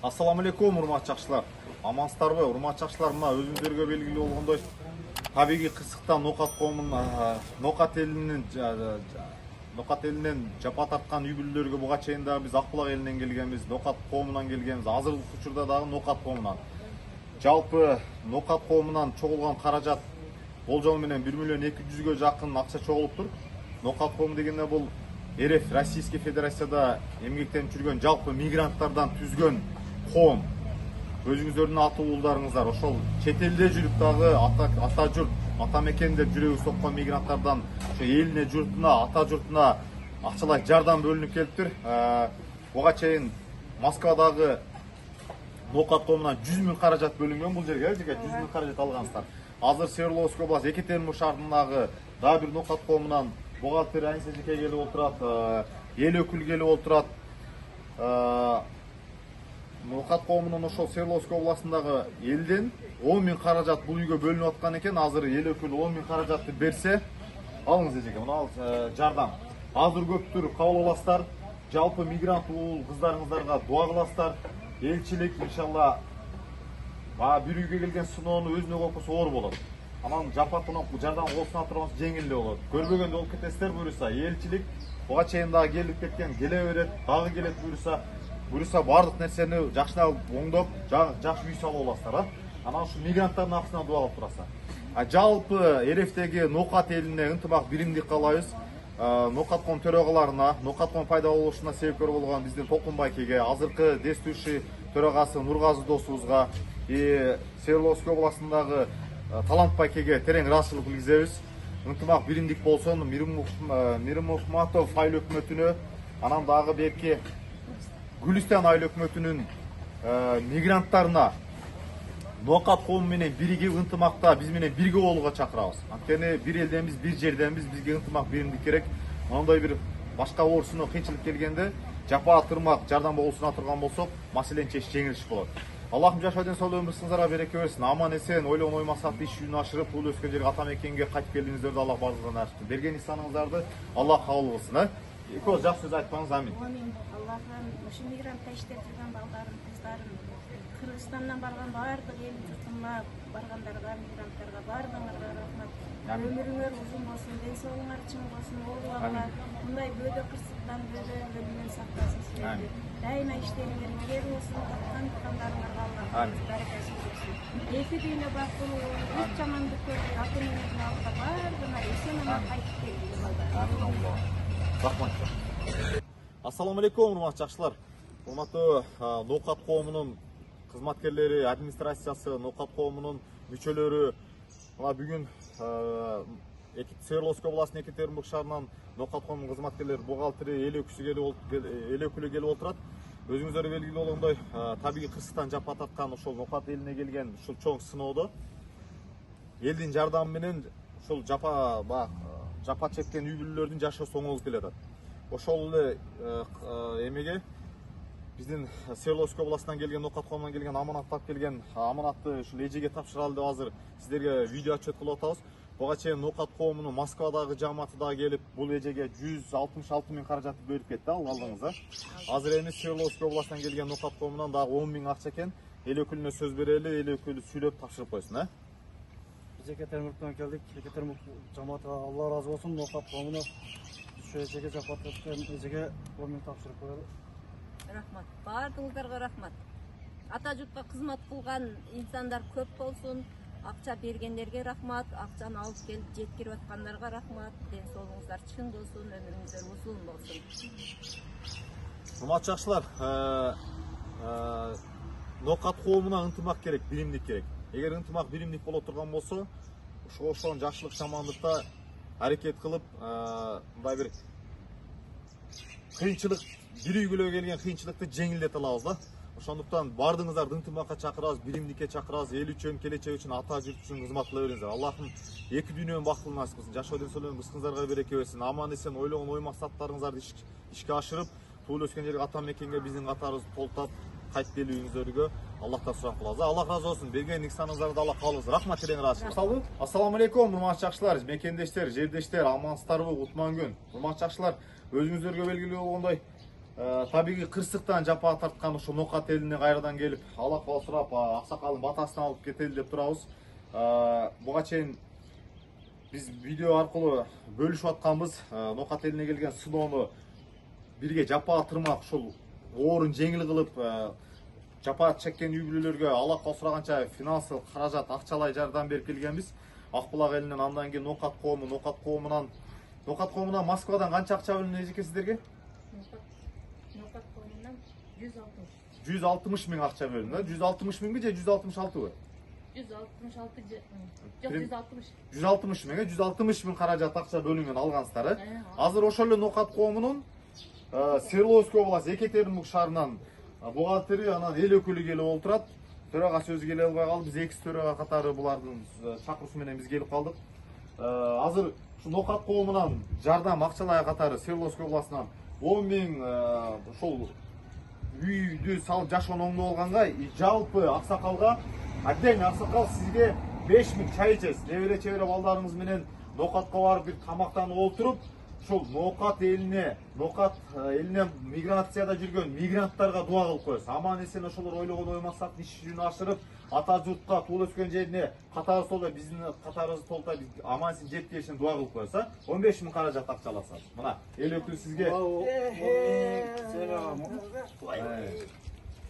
Ассаламу алейкум, урматтуу жакшылар. Амансыздарбы, урматтуу жакшылар? Мына өзүңүздарга белгилүү болгондой, табигый кырсыктан Нокат элинен жапа тарткан үй бүлөлөргө буга чейин дагы биз Акбулак элинен келгенбиз, Нокат коомунан келгенбиз. Азыркы учурда дагы Нокат коомунан. Жалпы Нокат коомунан чогулган каражат болжол менен 1 миллион 200-гө жакын акча чогулуптур. Нокат коому дегенде бул РФ Российский Федерацияда эмгектенип жүргөн жалпы мигранттардан түзгөн коом. Өзүңүздөрдүн аты уулдарыңыздар ошол чет элде жүрүп дагы ата журт, ата мекен деп жүрөгү соккон мигранттардан ошо элине, журтуна, ата журтуна акчалай жардам бөлүнүп келиптир. Буга чейин Москвадагы Нокат коомунан 100 000 каражат бөлүнгөн бул жерге, 100 000 каражат алгансыздар. Азыр Свердловский область Екатеринбург шаарындагы дагы бир Нокат коомунан бухгалтер Айса Жеке келип отурат, эл өкүлү келип отурат. Нокат коомунун ошол Свердловский областындагы элден 10 000 каражат бул үйгө бөлүнүп аткан экен. Азыр эл өкүлү 10 000 каражатты берсе, алыңыз эжеке, мына ал жардам. Азыр көптүр кабыл аласыздар. Жалпы мигрант уул кыздарыңыздарга дуа кыласыздар. Элчилик иншалла бир үйгө келген сыноону өзүнө кокусу оор болот. Анан жапатынан жардам колсуна тургансы жеңил эле болот. Көрбөгөндө болуп кетесиздер буюрса. Элчилик буга чейин дагы келип кеткен, келе берет, дагы келет буюрса бардык нерсени жакшылап оңдоп, жакшы үй салып аласыздар. Анан ушу мигранттардын акысына дуа кылып турасыздар. Жалпы РФтеги Нокат элине ынтымак биримдик каалайбыз. Нокат коом төрагаларына, Нокат коом пайда болушуна себепкер болгон биздин Толкунбай акеге, азыркы действующий төрагасы Нургазы досубузга, Свердловский областындагы Талантбай акеге терең ыраазычылык билдиребиз. Ынтымак биримдик болсун, Мирмухматов айыл өкмөтүнө, анан дагы берки Гүлистан айыл өкмөтүнүн мигранттарына Нокат коому менен биригип ынтымакта биз менен бирге болууга чакырабыз. Анткени бир элденбиз, бир жерденбиз, бизге ынтымак биримдик керек. Мындай бир башка оорусуна кыйынчылык келгенде жапа тырмак жардам болушуна турган болсок, маселени чечиш жеңил иш болот. Аллахым жашоо ден соолук өмүр сиңиздарга береке берсин. Аман эсен, ойлон максатты иш жүзүнө ашырып, бул өскөн жерге ата мекенге кайтып келдиңиздерди Аллах бардыгына ачтын. Берген ихсаныңыздарды Аллах кабыл кылсын. Эки ооз жакшы сөз айтпаңыз, амин. Амин. Аллахым ушу мигрантта иштеп жүргөн балдарын, кыздарын, Кыргызстандан барган бардык эл журтума баргандарга, мигранттарга бардыгыңарга рахмат. Өмүрүңөр узун болсун, ден соолугуңар чың болсун, оорубагыла, мындай бөөдө кырсыктан, бөөдө өлүмдөн сактасын силерди. Дайыма иштериңер эгер болсун, тапкандарыңарга Аллах баракасын берсин. Эки дүйнө бактылуу, эч жамандык көрбөй, аты менен алып бардыгына эсен аман кайтып келди балдар. Рахмат. Ассаламу алейкум, урматтуу жакшылар. Урматтуу Нокат коомунун кызматкерлери, администрациясы, Нокат коомунун мүчөлөрү, мына бүгүн Свердловский областынын Екатеринбург шаарынан Нокат коомунун кызматкерлери, бухгалтери, эл өкүлү келип отурат. Өзүңүздөргө белгилүү болгондой, табигый кырсыктан жапа тарткан ошол Нокат элине келген ушул чоң сыноодо элдин жардамы менен ушул жапа чеккен үй бүлөлөрдүн жашоосу оңолуп келатат. Ошол эле эмеге биздин Свердловский областынан келген, Нокат коомунан келген аманатты ушул эжеге тапшыралы деп азыр сиздерге видео отчет кылып атабыз. Буга чейин Нокат коомунун Москвадагы жамааты дагы келип, бул эжеге 166 000 каражатты бөлүп кетти, алдыңызда. Азыр эми Свердловский областынан келген Нокат коомунан дагы 10 000 акча экен. Эл өкүлүнө сөз берели, эл өкүлү сүйлөп тапшырып койсун, Biz Екатеринбургдан келдик. Екатеринбург жамаатына Алла разы болсун. Нокат коомуна ушу эжеге жапат эткен эжеге 10 000 тапшырып коелу. Рахмат. Бардыңыздарга рахмат. Ата журтка кызмат кылган инсандар көп болсун. Акча бергендерге рахмат, акчаны алып келип жеткирип аткандарга рахмат. Ден соолугуңуздар чың болсун, өмүрүңүздөр узун болсун. Урматтуу жакшылар, Нокат коомуна ынтымак керек, биримдик керек. Эгер ынтымак биримдик боло турган болсо, ошол жакшылык жамандыкта аракет кылып, мындай бир кыйынчылык, бир үйгө келген кыйынчылыкты жеңилдете алабыз да. Ошондуктан бардыгыңыздарды ынтымакка чакырабыз, биримдикке чакырабыз, эл үчүн, келечек үчүн, ата журт үчүн кызмат кыла бериңиздер. Аллахым эки дүйнөнүн бактылыгын насип кылсын. Жашоо ден соолук кызыңыздарга береке берсин. Аман эсен ойлогон ой максаттарыңыздарды ишке ашырып, туулуп өскөн жерге ата мекенге биздин катарыбызды толтап кайтып келүүңүздөргө Аллахтан сурап калабыз. Аллах разы болсун. Берген ихсаныңыздарды Аллах кабыл кылсын. Рахмат терең ыраазычылык. Ассаламу алейкум, урматтуу жакшылар, мекендештер, жердештер, амансыздарбы, утман күн. Урматтуу жакшылар, өзүңүздөргө белгилүү болгондой, табигый кырсыктан жапа тарткан ушул Нокат элине кайрадан келип алакыбал сурап аксакалдын батасын алып кетели деп турабыз. Буга чейин биз видео аркылуу бөлүшүп атканбыз. Нокат элине келген сыноону бирге жапа тырмак ушул оорун жеңил кылып, жапа чеккен үй бүлөлөргө алакыбал сураганча финансылык каражат, акчалай жардам берип келгенбиз. Акбулак элинен андан кийин Нокат коомунан Москвадан канча акча бөлүндү эжеке сиздерге? Нокат коомунан 160. 160 миң акча бөлүндү. 160 миңби же 166бы? 166 жок 160. 160 миң, 160 миң каражат акча бөлүнгөн алгансыздар. Азыр ошол эле Нокат коомунун Свердловский область Екатеринбург шаарынан бухгалтери анан эл өкүлү келип отурат. Төрага сөзү келе албай калды. Биз экс төрага катары булардын чакыруусу менен биз келип калдык. Азыр ушу Нокат коомунан жардам акчалай катары Свердловский областынан 10 миң ошол үйдү салып жашоonu оңдоп алганга жалпы аксакалга отдельный аксакал сизге 5 миң чай ичесиз. Небере чебере балдарыңыз менен Нокатка барып бир тамактанып отуруп, ошол Нокат элине миграцияда жүргөн мигранттарга дуа кылып коесуз. Аман эсен ошолор ойлогон ой максаттын иш жүзүнө ашырып, ата журтка, туулуп өскөн жерине катары толбой, биздин катарыбыз толтуй аман эсен жеп келишине дуа кылып коесуз. 15 миң каражат акча аласыз. Мына эл өкүлү сизге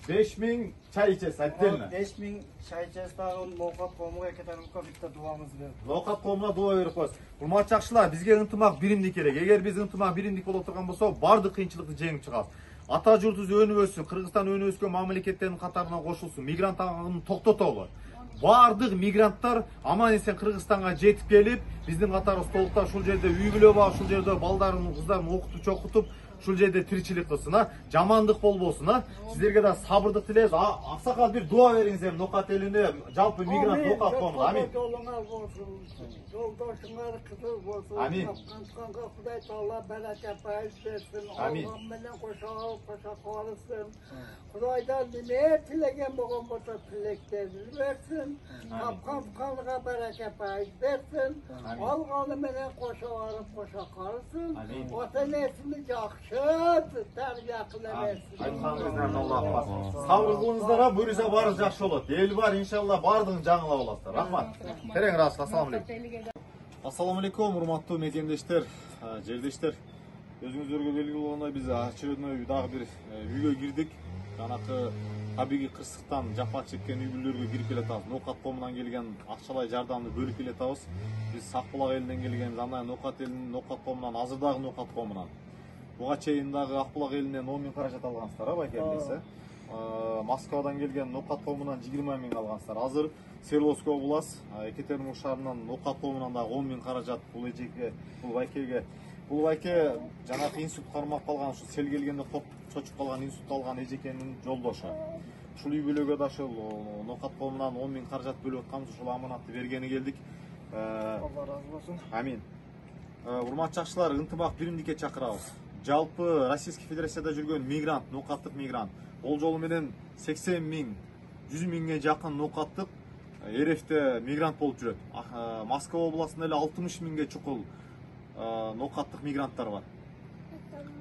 5 миң чай ичесиз отдельно. 5 миң чай ичесиз дагы Нокат коомуна Екатеринбургка битте дуабызды берип. Нокат коомуна дуа берип коесуз. Урматтуу жакшылар, бизге ынтымак биримдик керек. Эгер биз ынтымак биримдик боло турган болсо, бардык кыйынчылыкты жеңип чыгабыз. Ата журтубуз өнүп өссүн, Кыргызстан өнүп өскөн мамлекеттердин катарына кошулсун, мигрант агымын токтотолу. Бардык мигранттар аман эсен Кыргызстанга жетип келип, биздин катарыбыз толуктап ушул жерде үй бүлө бар, ушул жерде балдарын, кыздарын окутуп, ушул жерде тиричилик кылсын, жамандык болбосун. Сиздерге да сабырдык тилейбиз. Аксакал бир дуа бериңиздер Нокат элине, жалпы мигрант Нокат коомуна. Амин. Жолдошуңар кызыл болсун. Амин. Капканга Кудай Таала барака пайыз берсин. Амин. Аллах менен кошо калсын. Кудайдан неме тилеген болгон болсо тилектерин берсин. Капканга барака пайыз берсин. Алганы менен кошо калсын. Ата энесini жакшы тарбия кыла берсин. Айтканыңыздан Аллах басын. Сабыр кылыңыздар, буюрса баары жакшы болот. Эл бар, иншалла бардыгын жаңылап аласыздар. Рахмат. Терең ыраазычылык. Ассаламу алейкум. Ассаламу алейкум, урматтуу медиамдештер, жердештер. Өзүңүздөргө белгилүү болгондой биз очередной дагы бир үйгө кирдик. Жанакы табигый кырсыктан жапа чеккен үй бүлөлөргө кирип келатабыз. Нокат коомунан келген акчалай жардамды бөлүп келатабыз. Биз Акбулак элинен келген, андан Нокат элинин Нокат коомунан, азыр дагы Нокат коомунан. Буга чейин дагы Акбулак элинен 10 миң каражат алгансыздар, байкелдесе. Москвадан келген Нокат коомунан 20 миң алгансыздар. Азыр Свердловский область Екатеринбург шаарынан Нокат коомунан дагы 10 миң каражат бул эжеке, бул байкеге. Бул байке жанакы институт кармап калган, ушу сел келгенде чочуп калган институт алган эжекенин жолдошу. Ушул үй бүлөгө да ушул Нокат коомунан 10 миң каражат бөлүп атканбыз, ушул аманатты бергени келдик. Алла разы болсун. Амин. Урматтуу жакшылар, ынтымак биримдикке чакырабыз. Жалпы Российский Федерацияда жүргөн мигрант, нокаттык мигрант, ол жолу менен 80 миң, 100 миңге жакын нокаттык РФте мигрант болуп жүрөт. Москва областында эле 60 миңге чукул нокаттык мигранттар бар.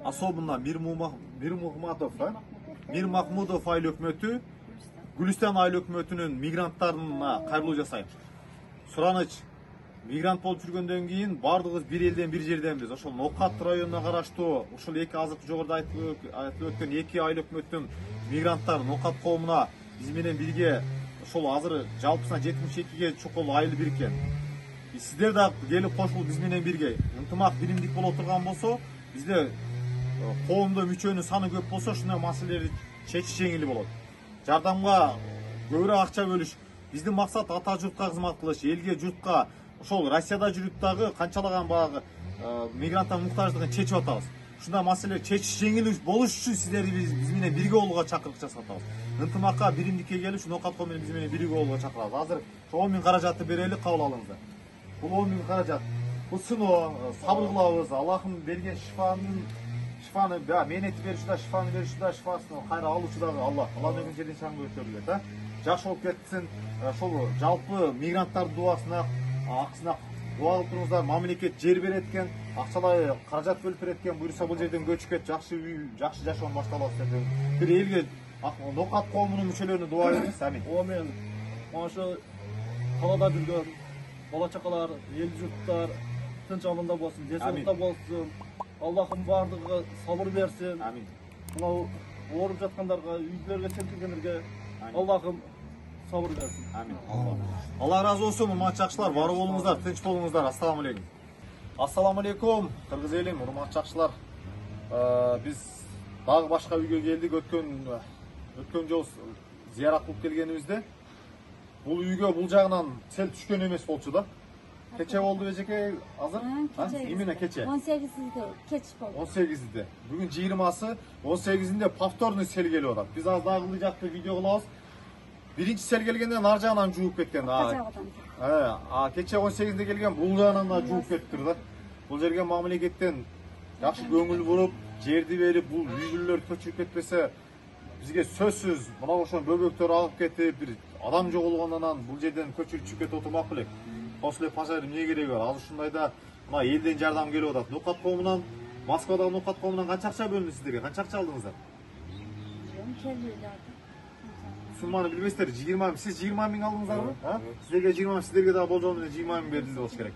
Особенно Мир Махмудов айыл өкмөтү, Гүлистан айыл өкмөтүнүн мигранттарына кайрылуу жасайт. Сураныч, мигрант болуп жүргөндөн кийин бардыгыбыз бир элден бир жерденбиз. Ошол Нокат районуна караштуу, ушул эки азыркы жогоруда айтылып өткөн эки айыл өкмөттүн мигранттары Нокат коомуна биз менен бирге ошол азыр жалпысына 72ге чукул айыл бириккен. Сиздер да келип кошулуп биз менен бирге ынтымак биримдик боло турган болсо, бизде коомдо мүчөнүн саны көп болсо, ушундай маселелерди чечиш жеңил болот. Жардамга көбүрөөк акча бөлүш. Биздин максат ата журтка кызмат кылыш, элге, журтка. Ошол Россияда жүрүп дагы канчалаган баягы мигранттардын муктаждыгын чечип атабыз. Ушундай маселе чечиш жеңил болуш үчүн сиздерди биз менен бирге болууга чакырык жасап атабыз. Ынтымакка, биримдикке келип, ушу Нокат коому менен биз менен бирге болууга чакырабыз. Азыр 10 миң каражатты берели, кабыл алыңыздар. Бул 10 миң каражат. Бул сыноо, сабыр кылабыз. Аллахым берген шифаны мээнети бериши да, шифаны бериши да, шифасын кайра алуучу дагы Аллах. Алланын жерден шаңы көтөрүлөт, Жакшы болуп кетсин. Ошол жалпы мигранттардын дуасына, акысына дуа кылып туруңуздар. Мамлекет жер берет экен, акчалай каражат бөлүп берет экен. Буюрса бул жерден көчүп кетип жакшы үй, жакшы жашоон башталат деп. Бир элге Нокат коомунун мүчөлөрүнө дуа бериңиз. Амин. Amin. Maşa kalada жүргөн бала чакалар, ел журттар тынч аманда болсун, десантта болсун. Аллахым бардыгы сабыр берсин. Амин. Мынау ооруп жаткандарга, үйлөргө чекилгендерге Аллахым сабыр берсин. Амин. Allah razı olsun, урматтуу жакшылар, бар болуңуздар, тынч болуңуздар. Ассаламу алейкум. Ассаламу алейкум, кыргыз элим, урматтуу жакшылар. Биз дагы башка үйгө келдик. Өткөн жол зиярат кылып келгенибизде бул үйгө бул жагынан сел түшкөн эмес болчу да. Кече болду эжеке, азыр? Именно кече. 18'de keç oldu. 18'de. Бүгүн 20'сы, 18'inde повторный сел келип атат. Биз аз дагы ылдый жакты видео кылабыз. Биринчи сел келгенде нар жагынан жууп кеткен. Кече 18'de келген бул жагынан да жууп кетиптир да. Бул жерге мамлекеттен жакшы көңүл буруп, жерди берип, бул үй-бүлөлөр көчүп кетпесе, бизге сөзсүз мына ошол бөбөктөр агып кетип, бир адам жоголгондон бул жерден көчүрүп чыгып кетип отурмак белек. После пожар эмне кереги бар? Азыр ушундайда мына элден жардам келип атат. Нокат коомунан, Москвадагы Нокат коомунан канча акча бөлүндү сиздерге? Канча акча алдыңыздар? Сумманы билбейсиздер, 20 миң. Сиз 20 миң алдыңыздарбы? Сиздерге 20 миң, сиздерге дагы болжол менен 20 миң берилди болуш керек.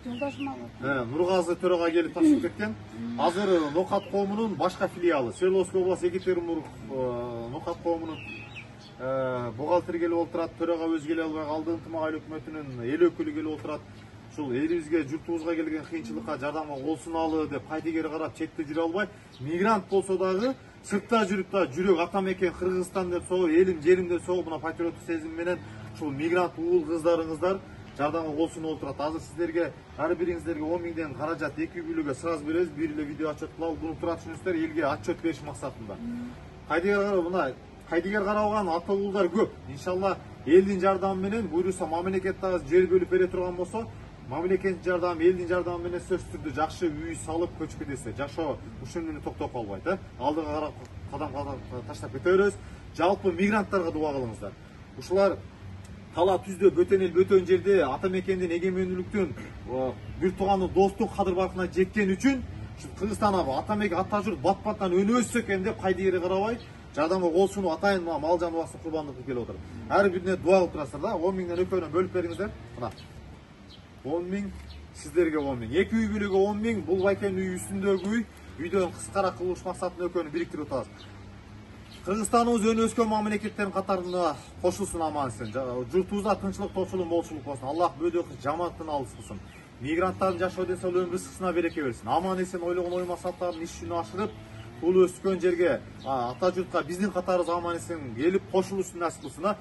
Нургазы төрага келип тапшырып кеткен. Азыр Нокат коомунун башка филиалы, Свердловская область Екатеринбург Нокат коомунун бухгалтер келип отурат, төрага өзү келе албай калды, ынтымак айыл өкмөтүнүн эл өкүлү келип отурат. Ушул элибизге, журтубузга келген кыйынчылыкка жардамга кол суналы деп кайдыгер карап четте жүрө албай, мигрант болсо дагы сыртта жүрүп да жүрөк атам экен Кыргызстан деп согуп, элим жерим деп согуп, мына патриоттук сезим менен ушул мигрант уул кыздарыңыздар жардамга кол сунуп отурат. Азыр сиздерге ар бириңиздерге 10 миңден каражат эки үй-бүлөгө сразу беребиз. Бир эле видео отчет кылабыз. Буну тура түшүнүңүздөр, элге отчет бериш максатында. Кайдыгер карабаган ата уулдар көп. Иншалла элдин жардамы менен буйруса мамлекет дагы жер бөлүп бере турган болсо, мамлекет жардамы, элдин жардамы менен сөзсүз түрдө жакшы үй салып көчүп кетесиздер. Жашоо ушун менен токтоп калбайт, алдыга карап кадам таштап кете беребиз. Жалпы мигранттарга дуа кылыңыздар. Ушулар тала түздө бөтөн эл, бөтөн жерде ата мекендин эгемендүүлүктүн бир туугандын достук кадыр баркына жеткен үчүн Кыргызстан ата мекен, ата журт бат-баттан өнөбүз экен деп кайдыгерге карабай жардамга кол сунуп атайын мал жан басып курбандык кылып келип отуруп. Ар бирине дуа кылып турасыздар да. 10 миңден экөөнө бөлүп бериңиздер. Мына 10 миң, сиздерге 10 миң. Эки үй бүлөгө 10 миң, бул байкенин үй үстүндөгү үй, үйдөн кыскара кылыш максатында экөөнү бириктирип атабыз. Кыргызстаныбыз өнүп өскөн мамлекеттердин катарына кошулсун, амансын. Журтубузда тынччылык, топчулук, молчулук болсун. Аллах бөдө жамандыктан алыс кылсын. Мигранттардын жашоо деңсаулык өмүр рызкысына береке берсин. Аман эсен ойлогон ой максаттарын иш жүзүнө ашырып, бул өскөн жерге, ата журтка биздин катарыбыз аман эсен келип кошулушун насип кылсын.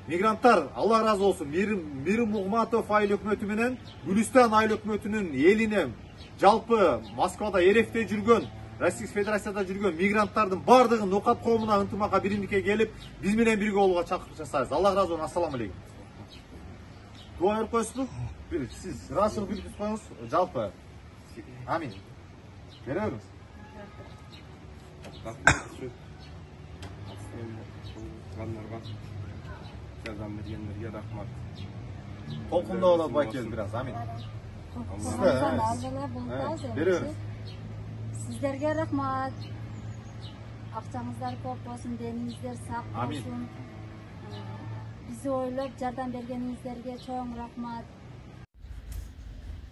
Мигранттар, Алла разы болсун. Мирим Мухматов айыл өкмөтү менен Гүлүстан айыл өкмөтүнүн элине, жалпы Москвада, Еревте жүргөн, Российский Федерацияда жүргөн мигранттардын бардыгын Нокат коомуна ынтымакка биримдикке келип, биз менен бирге болууга чакырып жасайбыз. Алла разы болсун. Ассаламу алейкум. Дуа берип коесузбу? Бир сиз расыл билип коюңуз. Жалпы. Амин. Бере бериңиз. Жардам бергендерге рахмат. Толкунда болот байкел бир аз. Амин. Бере бериңиз. Sizlerge rahmat. Akçanızlar көп olsun, denizler sağ olsun. Bizi oylop жардам бергениңиздерге чоң рахмат.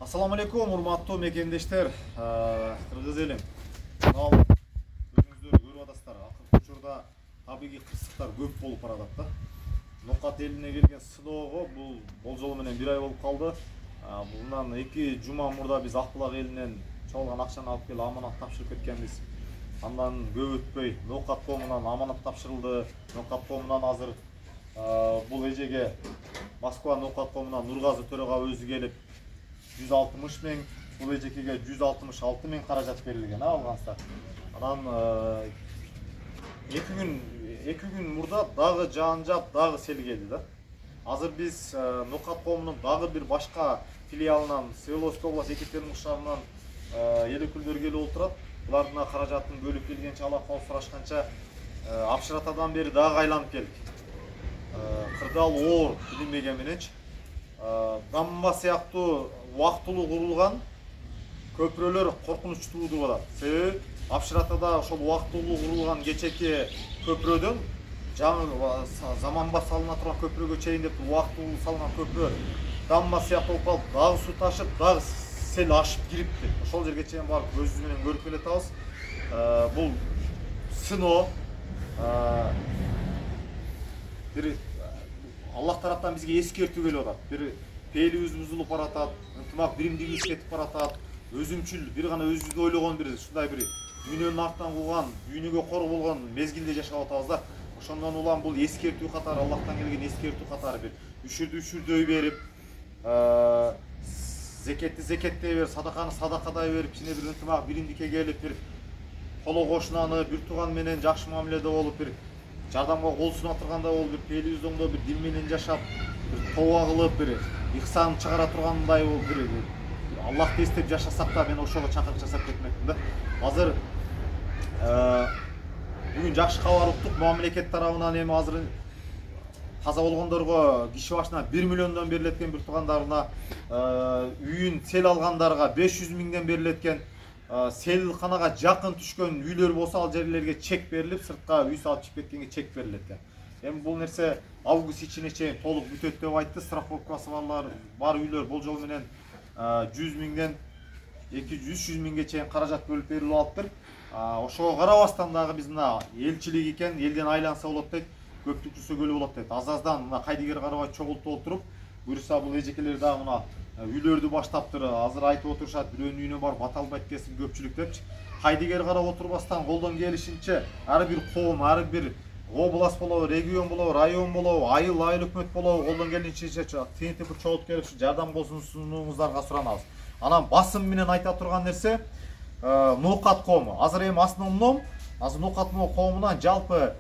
Ассаламу алейкум, урматтуу мекендештер, кыргыз элим. Ал өзүңүздөр көрүп атасыздар, акыркы учурда табигый кырсыктар көп болуп баратат да. Нокат элине келген сыноого бул болжол менен 1 ай болуп калды. Bundan 2 жума мурда биз Акбулак элинен чоңулган акчаны алып келип аманат тапшырып кеткенбиз. Андан көп өтпөй Нокат коомунан аманат тапшырылды. Нокат коомунан азыр бул эжеге Москва Нокат коомунан Нургазы төрага өзү келип 160 миң, бул эжекеге 166 миң каражат берилген алганса. Анан 2 күн мурда дагы жаан-жап, дагы сел келди да. Азыр биз Нокат коомунун дагы бир башка филиалынан, Свердловская область Екатеринбург шаарынан эл өкүлдөрү келип отурат. Булардын каражатын бөлүп келгенче, ала кол сурашканча Апшыратадан бери дагы айланып келдик. Кырдаал оор билинбеген мененчи. Гамба сыяктуу убактылуу курулган көпүрөлөр коркунучтуу болот. Себеби Апшыратада ошол убактылуу курулган кечеки көпүрөдөн жаңы заманба салына турган көпүрөгө чейин деп убактылуу салынган көпүрө дамба сыяктуу болуп калып, дагы суу ташып, дагы сел ашып кирипти. Ошол жерге чейин барып көзүбүз менен көрүп келатабыз. Бул сыноо бир Аллах тараптан бизге эскертүү келип атат. Бир пээлибиз бузулуп баратат, ынтымак биримдигибиз кетип баратат. Өзүмчүл бир гана өзүбүздү ойлогон бир ушундай бир дүйнөнүн артынан кууган, дүйнөгө кор болгон мезгилде жашап атабыз да. Ошондон улам бул эскертүү катары, Аллахтан келген эскертүү катары бир үшүрдөй берип, зекетти зекеттей берип, садаканы садакадай берип, кичине бир ынтымак биримдикке келип, бир коло кошунаны бир тууган менен жакшы мамиледе болуп, бир жардамга кол суна тургандай болуп, бир пээлибизди оңдоп, бир дил менен жашап, бир тооба кылып, бир ихсан чыгара тургандай болуп, бир Аллахты эстеп жашасак да, мен ошого чакырык жасап кетмекмин да. Азыр бүгүн жакшы кабар уктук, мамлекет тарабынан эми азыр каза болгондорго киши башына 1 миллиондон берилеткен, бир туугандарына үйүн сел алгандарга 500 миңден берилеткен, сел канага жакын түшкөн үйлөр болсо ал жерлерге чек берилип, сыртка үй салып чыгып кеткенге чек берилет экен. Эми бул нерсе август ичине чейин толук бүтөт деп айтты. Страховкасы бар үйлөр болжол менен 100 миңден 200-300 миңге чейин каражат бөлүп берилип алыптыр. Ошого карабастан дагы биз мына элчилик экен, элден айланса болот дейт, көптүк жүрсө көлү болот дейт. Аз-аздан мына кайдыгер карабай чогултуп отуруп, буюрса бул эжекелер дагы мына үйлөрдү баштаптыр. Азыр айтып отурушат, бирөөнүн үйүнө барып бат албайт десин көпчүлүк депчи. Кайдыгер карап отурбастан колдон келишинче ар бир коом, ар бир область болобу, регион болобу, район болобу, айыл өкмөт болобу, колдон келишинче тиңитип чогултуп келип жардам колсунууңуздарга суранабыз. Анан басым менен айта турган нерсе Ноокат коому. Азыр эми основном Ноокат коомунан жалпы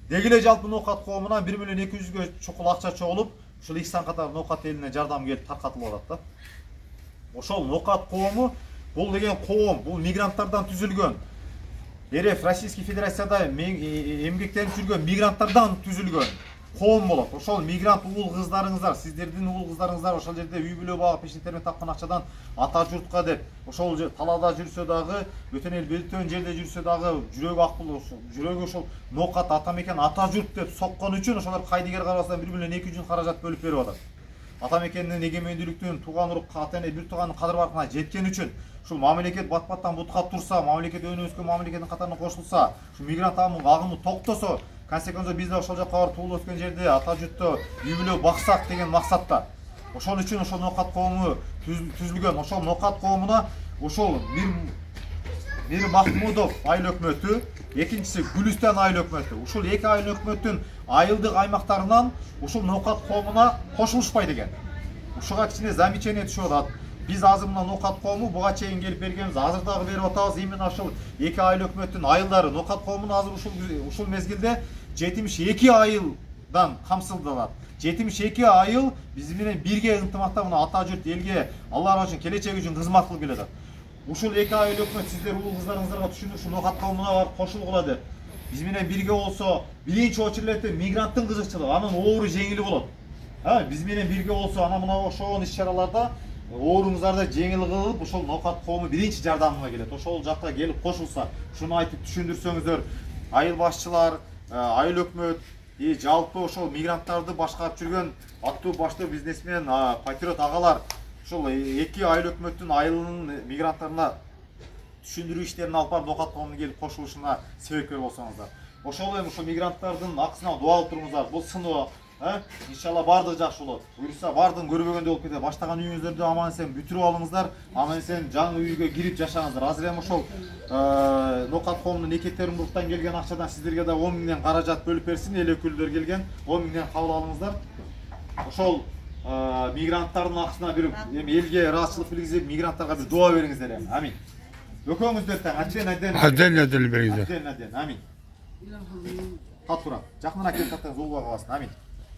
дегиле жалпы Ноокат коомунан 1 миллион 200ге чукул акча чогулуп, ушул Ихсан катары Ноокат элине жардам келип таркатылып атат да. Ошол Ноокат коому бул деген коом, бул мигранттардан түзүлгөн. РФ Российский Федерацияда эмгектенип жүргөн мигранттардан түзүлгөн коом болот. Ошол мигрант уул кыздарыңыздар, сиздердин уул кыздарыңыздар ошол жерде үй бүлө багып пешентермен тапкан акчадан ата журтка деп, ошол талаада жүрсө дагы, бөтөн эл бөлтөн жерде жүрсө дагы жүрөгү ак болуп, жүрөгү ошол Ноокат ата мекен ата журт деп соккон үчүн ошолор кайдыгер карабастан 1 миллион 200 каражат бөлүп берип атат. Ата мекендин эгемендүүлүктүн, тууган урук катене бир тууганын кадыр баркына жеткен үчүн ушул мамлекет бат-баттан бутка турса, мамлекет өнүп өскөн мамлекеттин катарына кошулса, ушул мигрант агымы токтосо, консеквенция биз да ошол жака барып туулуп өскөн жерде ата журтта үй бүлө баксак деген максатта. Ошол үчүн ошол Ноокат коому түзүлгөн. Ошол Ноокат коомуна ошол Мир Махмудов айыл өкмөтү, экинчиси Гүлүстан айыл өкмөтү. Ушул эки айыл өкмөттүн айылдык аймактарынан ушул Ноокат коомуна кошулушпайт экен. Ушуга кичине замечание түшүп атат. Биз азыр мына Ноокат коому буга чейин келип бергенбиз, азыр дагы берип атабыз. Именно ушул эки айыл өкмөттүн айылдары Ноокат коомуна азыр ушул мезгилде 72 айылдан камсыздалат. 72 айыл биз менен бирге ынтымакта мына ата журт элге Алла үчүн келечеги үчүн кызмат кылып келатат. Ушул эки айыл өкмөт сиздер уул кыздарыңыздарга түшүнүп ушул Ноокат коомуна барып кошулгула деп. Биз менен бирге болсо, биринчи очередте мигранттын кызыкчылыгы, анын оору жеңил болот. Биз менен бирге болсо, ана мына ошол иш-чараларда ооруңуздарды жеңил кылып, ошол Ноокат коому биринчи жардамына келет. Ошол жакка келип кошулса, ушуну айтып түшүндүрсөңүздөр, айыл башчылар, айыл өкмөт, жалпы ошол мигранттарды башкарып жүргөн аттуу баштуу бизнесмен, патриот агалар, ушул эки айыл өкмөттүн айылынын мигранттарына түшүндүрүү иштерин алып барып Ноокат коомуна келип кошулушуна себепкер болсоңуздар. Ошол эми ушул мигранттардын акысына дуа кылып туруңуздар. Бул сыноо, иншалла бардыгы жакшы болот. Буюрса бардыгын көрбөгөндөй болуп кетет. Баштаган үйүңүздөрдү аман эсен бүтүрүп алыңыздар, аман эсен жаңы үйгө кирип жашаңыздар. Азыр эми ошол Ноокат коомунун Екатеринбургтан келген акчадан сиздерге да 10 миңден каражат бөлүп берсин. Эл өкүлдөр келген 10 миңден кабыл алыңыздар. Ошол мигранттардын акысына бир эми элге ыраазычылык билгизип, мигранттарга бир дуа бериңиздер эми. Амин. Өкөңүздөр тең аден бериңиздер. Амин. Катура. Жакынына келип каттыңыз улуга калсын. Амин.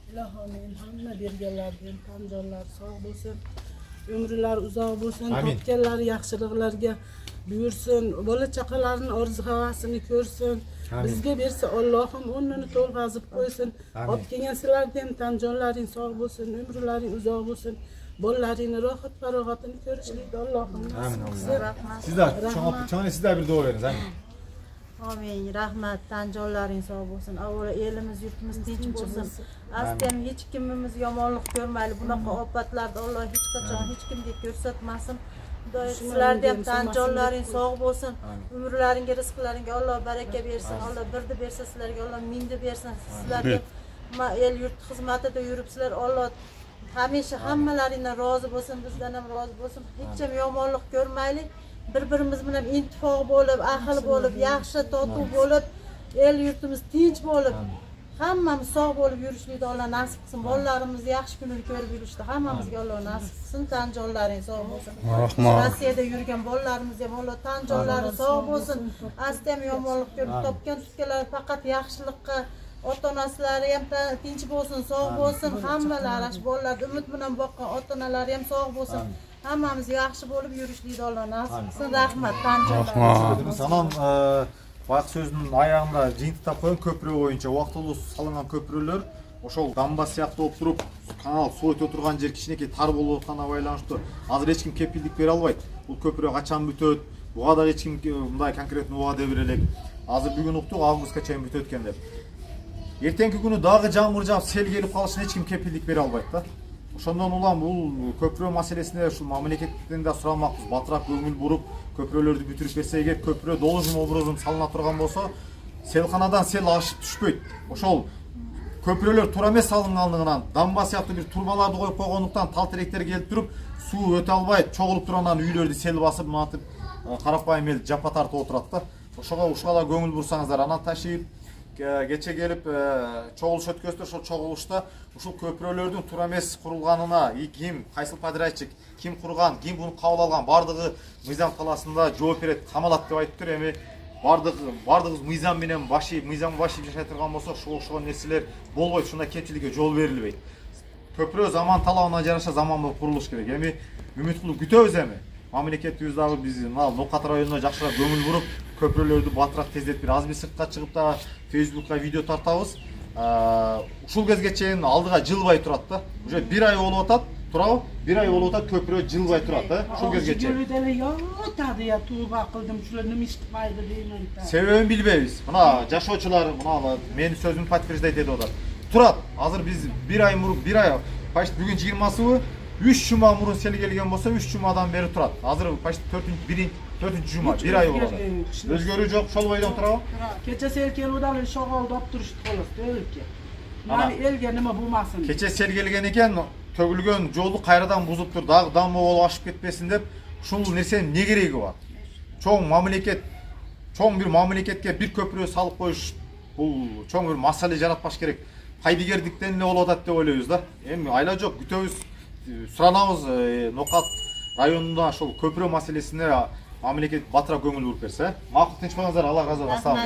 Илахамин, hamma berganlardan tanjonlar sog' bo'lsin, umrlar uzoq bo'lsin, topganlari yaxshiliklarga buyursin, bola chaqalarning orzu havasini ko'rsin. Bizga bersa Allohim o'rnini to'lg'azib qo'ysin. Olib kelgan sizlardan tanjonlaring sog' bo'lsin, umrlaring uzoq bo'lsin. Bollarını rahat paragatını görüşlüydü Allah'ım. Amin Size Allah. Sizler, çoğun sizler bir dua veriniz. Amin. Amin. Rahmat, tanjolların sağ olsun. Avvalo elimiz, yurtimiz tinch bo'lsin. Aslen hech kimimiz yomonlik ko'rmayli. Bunaqa ofatlarda Alloh hech qachon hech kimga ko'rsatmasin. Sizlarga ham tanjollaring sog' bo'lsin. Umrlaringga, rizqlaringga Alloh baraka bersin. Alloh birdi bersa sizlarga, Alloh mingni bersin. Sizlarga el yurt xizmatida yuribsizlar. Alloh hamisha hammalaringdan rozi bo'lsin, bizdan ham rozi bo'lsin. Hech kim yomonlik ko'rmaylik. Bir-birimiz bilan intifoq bo'lib, ahil bo'lib, yaxshi totuv bo'lib, el yurtimiz tinch bo'lib, hammamiz sog' bo'lib yurishlikni Alloh nasib qilsin. Bolalarimiz yaxshi kunini ko'rib yurishdi. Hammamizga Alloh nasib qilsin. Tanjonlaring sog' bo'lsin. Rossiyada yurgan bolalarimiz ham Alloh tanjonlari sog' bo'lsin. Asli ham yomonlik ko'rib topgan tutganlar faqat yaxshilikqa ota-onalari ham tinch bo'lsin, sog' bo'lsin. Hammalari bolalar umid bilan boqqan ota-onalari ham sog' bo'lsin. Hammamiz yaxshi bo'lib yurishlikni Alloh nasib qilsin. Rahmat, tanjonlar. Sanam bayaq сөздің аяғында жиынтықтап қойған көпірі бойынша уақытылы салынған көпірілер ошол дамба сияқты болып тұрып канал суыт отырған жер кичинекей тар болып отқанына байланыштуу азыр эч ким кепилдик бере албайт. Бул көпүрө качан бүтөт? Буга да эч ким мындай конкретный убада бере элек. Азыр бүгүн уктук августка чейин бүтөт экен деп. Эртеңки күнү дагы жамгыр жаап сел келип калышына эч ким кепилдик бере албайт да. Ошондон улам бул көпүрө маселесине ушул мамлекеттен да сурамакпыз, батыраак көңүл буруп, көпүрөлөрдү бүтүрүп берсе эгер көпүрө должным образом салына турган болсо, селканадан сел ашып түшпөйт. Ошол көпүрөлөр туура эмес салынгандыгынан, дамба сыяктуу бир турбаларды коюп койгондуктан тал теректер келип туруп, суу өтө албайт, чогулуп туруп үйлөрдү сел басып, мынатып карапайым эл жапа тартып отурат да. Ушуга да көңүл бурсаңыздар, анан ташыйып кече келип чогулуш өткөздөр, ошол чогулушта ушул көпүрөлөрдүн туура эмес курулганына ким, кайсыл подрядчик, ким курган, ким буну кабыл алган, бардыгы мыйзам талаасында жооп берет, камалат деп айтыптыр. Эми бардыгыбыз мыйзам менен мыйзам башып жашай турган болсо, ошол нерселер болбойт, ушундай кемчиликке жол берилбейт. Көпүрө заман талабына жараша заман болуп курулуш керек. Эми үмүт кылып күтөбүз эми. Мамлекетибиз дагы биз Нокат районуна жакшыраак көңүл буруп, көпүрөлөрдү батыраак тездетип, аз бир сыртка чыгып да Facebook'ка видео тартабыз. Ушул кезге чейин алдыга жылбай турат да. Уже 1 ай болуп атат, турабы? 1 ай болуп атат, көпүрө жылбай турат да. Ушул кезге чейин. Деле йоотады я тууба кылдым, шулар неме иштипайды деймин да. Себебин билбейбиз. Мына жашоочулар, мына менин сөзүмдү подтверждать этип атат. Турат. Азыр биз 1 ай мурун, 1 ай, почти бүгүн 20-сыбы 3 жума мурун сел келген болсо 3 жумадан бери турат. Азыр почти 4-4 жума, 1 ай болот. Өзгөрүү жок, ошол бойдон турабы? Кече сел келип дагы шоголдоп турушты колос, өлүкке. Мына элге неме булмасын. Кече сел келген экен, төгүлгөн жолду кайрадан бузуп тур, дагы дамба болуп ашып кетпесин деп, ушул нерсенин не кереги бар? Чоң бир мамлекетке бир көпүрө салып коюш, бул чоң бир маселе жаратпаш керек. Пайдыгердиктен эле болуп атат деп ойлойбуз да. Эми айла жок, күтөбүз. Суранабыз Нокат районунда ошол көпүрө маселесине мамлекет батыраак көңүл буруп берсе. Макул, тынч болуңуздар, Алла разы болсун.